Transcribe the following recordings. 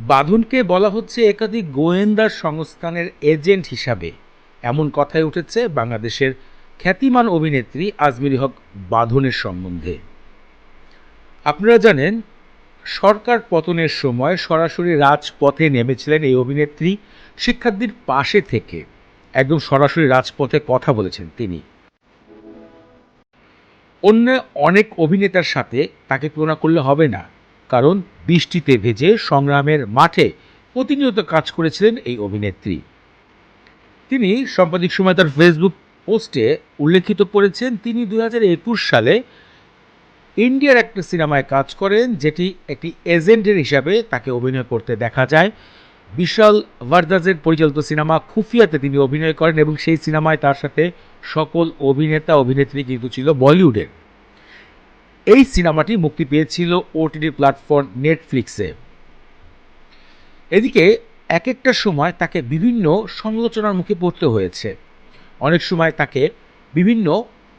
বাঁধনকে বলা হচ্ছে একাধিক গোয়েন্দা সংস্থানের এজেন্ট হিসাবে। এমন কথাই উঠেছে বাংলাদেশের খ্যাতিমান অভিনেত্রী আজমিরি হক বাঁধনের সম্বন্ধে। আপনারা জানেন, সরকার পতনের সময় সরাসরি রাজপথে নেমেছিলেন এই অভিনেত্রী। শিক্ষার্থীর পাশে থেকে একদম সরাসরি রাজপথে কথা বলেছেন তিনি। অন্য অনেক অভিনেতার সাথে তাকে তুলনা করলে হবে না, কারণ বৃষ্টিতে ভেজে সংগ্রামের মাঠে প্রতিনিয়ত কাজ করেছিলেন এই অভিনেত্রী। তিনি সাম্প্রতিক সময় তার ফেসবুক পোস্টে উল্লেখিত করেছেন তিনি 2021 সালে ইন্ডিয়ার একটা সিনেমায় কাজ করেন, যেটি একটি এজেন্টের হিসাবে তাকে অভিনয় করতে দেখা যায়। বিশাল ভারদাজের পরিচালিত সিনেমা খুফিয়াতে তিনি অভিনয় করেন এবং সেই সিনেমায় তার সাথে সকল অভিনেতা অভিনেত্রী কিন্তু ছিল বলিউডের। এই সিনেমাটি মুক্তি পেয়েছিল ওটিটি প্ল্যাটফর্ম নেটফ্লিক্সে। এদিকে এক একটা সময় তাকে বিভিন্ন সমালোচনার মুখে পড়তে হয়েছে। অনেক সময় তাকে বিভিন্ন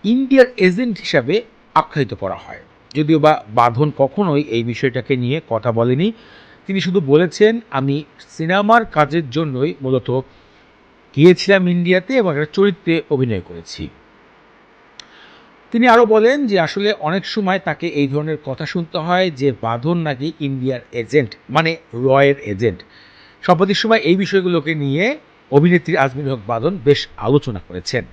ইন্ডিয়ার এজেন্ট হিসাবে আখ্যায়িত করা হয়, যদিও বা বাঁধন কখনোই এই বিষয়টাকে নিয়ে কথা বলেনি। তিনি শুধু বলেছেন, আমি সিনেমার কাজের জন্যই মূলত গিয়েছিলাম ইন্ডিয়াতে এবং একটা চরিত্রে অভিনয় করেছি। তিনি আরও বলেন যে আসলে অনেক সময় তাকে এই ধরনের কথা শুনতে হয় যে বাঁধন নাকি ইন্ডিয়ার এজেন্ট, মানে রয়ের এজেন্ট। সাম্প্রতিক সময় এই বিষয়গুলোকে নিয়ে অভিনেত্রী আজমির হক বাঁধন বেশ আলোচনা করেছেন।